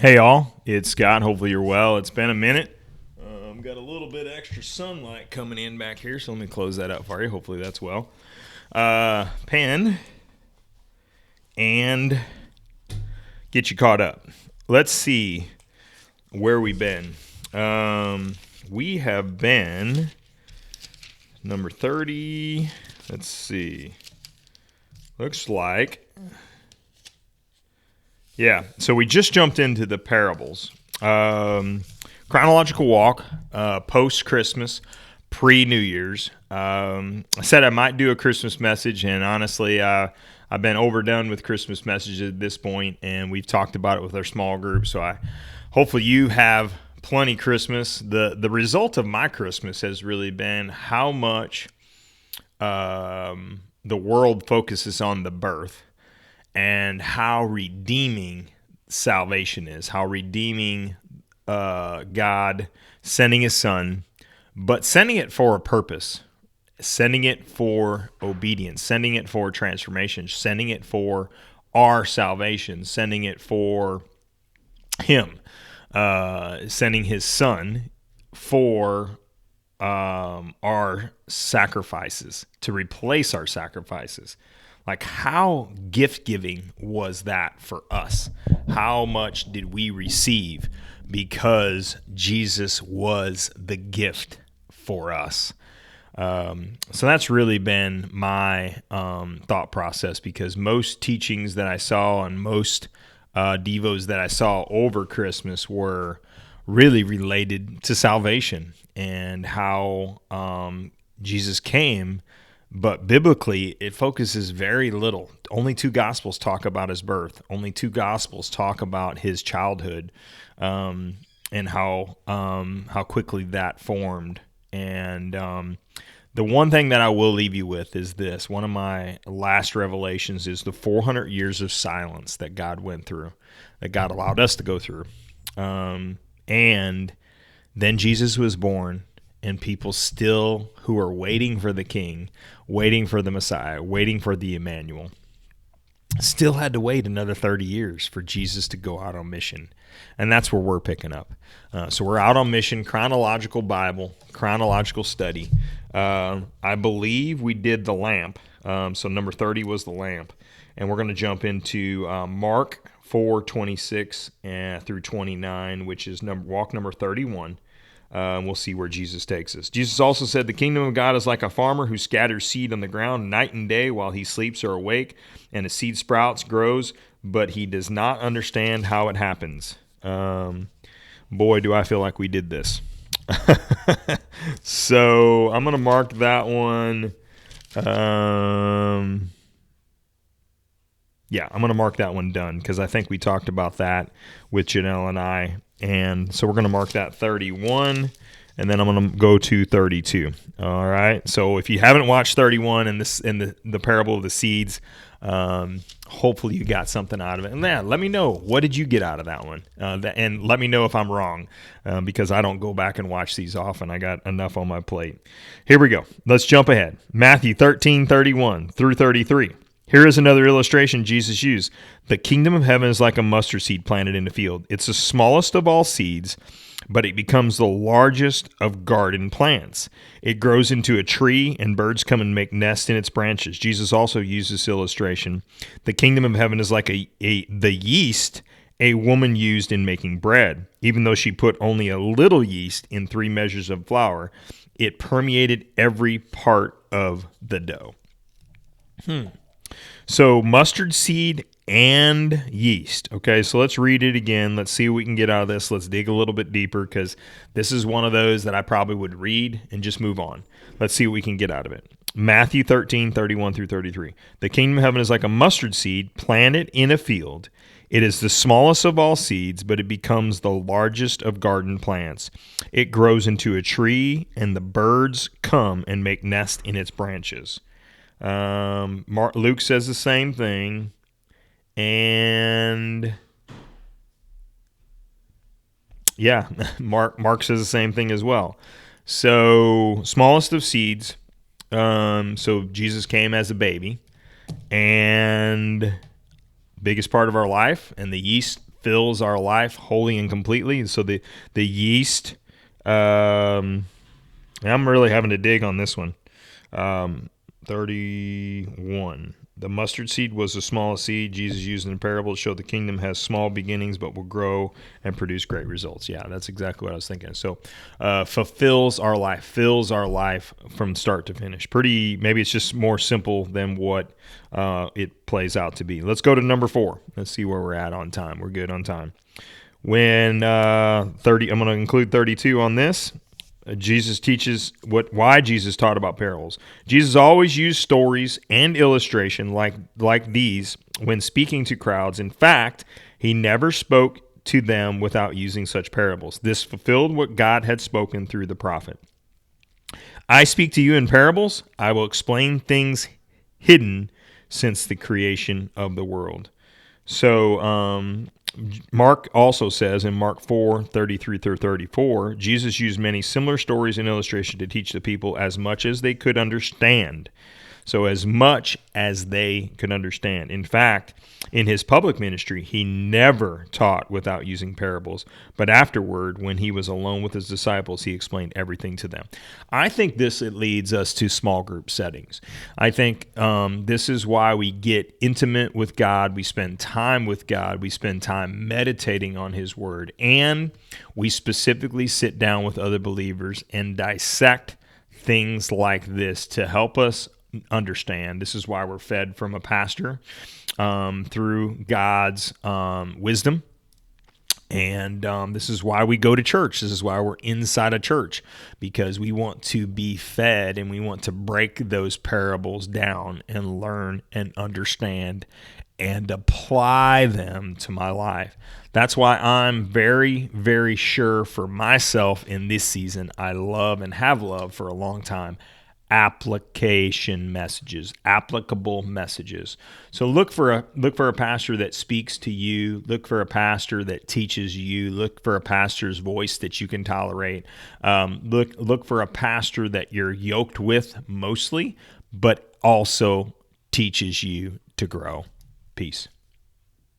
Hey all, it's Scott. Hopefully you're well. It's been a minute. Got a little bit extra sunlight coming in back here, so let me close that up for you. Hopefully that's well. Pen and get you caught up. Let's see where we've been. We have been number 30. Let's see. Looks like... Yeah, so we just jumped into the parables. Chronological walk, post-Christmas, pre-New Year's. I said I might do a Christmas message, and honestly, I've been overdone with Christmas messages at this point, and we've talked about it with our small group, so hopefully you have plenty Christmas. The result of my Christmas has really been how much the world focuses on the birth, and how redeeming salvation is, how redeeming God sending his son, but sending it for a purpose, sending it for obedience, sending it for transformation, sending it for our salvation, sending it for him, sending his son for our sacrifices, to replace our sacrifices. Like, how gift-giving was that for us? How much did we receive because Jesus was the gift for us? So that's really been my thought process, because most teachings that I saw and most devos that I saw over Christmas were really related to salvation and how Jesus came. But biblically, it focuses very little. Only 2 Gospels talk about his birth. Only 2 Gospels talk about his childhood, and how quickly that formed. And the one thing that I will leave you with is this. One of my last revelations is the 400 years of silence that God went through, that God allowed us to go through. And then Jesus was born. And people still, who are waiting for the King, waiting for the Messiah, waiting for the Emmanuel, still had to wait another 30 years for Jesus to go out on mission. And that's where we're picking up. So we're out on mission, chronological Bible, chronological study. I believe we did the lamp. So number 30 was the lamp. And we're going to jump into Mark 4:26 through 29, which is walk number 31. We'll see where Jesus takes us. Jesus also said, "The kingdom of God is like a farmer who scatters seed on the ground night and day while he sleeps or awake, and the seed sprouts, grows, but he does not understand how it happens." Boy, do I feel like we did this. So I'm going to mark that one. Yeah, I'm going to mark that one done, because I think we talked about that with Janelle and I. And so we're going to mark that 31, and then I'm going to go to 32. All right. So if you haven't watched 31 and the parable of the seeds, hopefully you got something out of it. And let me know, what did you get out of that one? And let me know if I'm wrong, because I don't go back and watch these often. I got enough on my plate. Here we go. Let's jump ahead. Matthew 13:31 through 33. Here is another illustration Jesus used. "The kingdom of heaven is like a mustard seed planted in a field. It's the smallest of all seeds, but it becomes the largest of garden plants. It grows into a tree, and birds come and make nests in its branches." Jesus also used this illustration. "The kingdom of heaven is like the yeast a woman used in making bread. Even though she put only a little yeast in 3 measures of flour, it permeated every part of the dough." So mustard seed and yeast. Okay, so let's read it again. Let's see what we can get out of this. Let's dig a little bit deeper, because this is one of those that I probably would read and just move on. Let's see what we can get out of it. Matthew 13:31 through 33. "The kingdom of heaven is like a mustard seed planted in a field. It is the smallest of all seeds, but it becomes the largest of garden plants. It grows into a tree, and the birds come and make nests in its branches." Luke says the same thing, and yeah, Mark says the same thing as well. So smallest of seeds. So Jesus came as a baby, and biggest part of our life, and the yeast fulfills our life wholly and completely. So the yeast, I'm really having to dig on this one. 31. The mustard seed was the smallest seed Jesus used in the parable to show the kingdom has small beginnings but will grow and produce great results. Yeah, that's exactly what I was thinking. So fulfills our life, fills our life from start to finish. Maybe it's just more simple than what it plays out to be. Let's go to number 4. Let's see where we're at on time. We're good on time. I'm going to include 32 on this. Jesus teaches why Jesus taught about parables. Jesus always used stories and illustration like these when speaking to crowds. In fact, he never spoke to them without using such parables. This fulfilled what God had spoken through the prophet. I speak to you in parables. I will explain things hidden since the creation of the world. So, Mark also says in Mark 4:33-34, Jesus used many similar stories and illustrations to teach the people as much as they could understand. So as much as they could understand. In fact, in his public ministry, he never taught without using parables. But afterward, when he was alone with his disciples, he explained everything to them. I think it leads us to small group settings. I think this is why we get intimate with God. We spend time with God. We spend time meditating on his word. And we specifically sit down with other believers and dissect things like this to help us understand. This is why we're fed from a pastor through God's wisdom. And this is why we go to church. This is why we're inside a church, because we want to be fed and we want to break those parables down and learn and understand and apply them to my life. That's why I'm very, very sure for myself in this season, I love and have loved for a long time application messages, applicable messages. So look for a pastor that speaks to you. Look for a pastor that teaches you. Look for a pastor's voice that you can tolerate. Look for a pastor that you're yoked with mostly, but also teaches you to grow. Peace.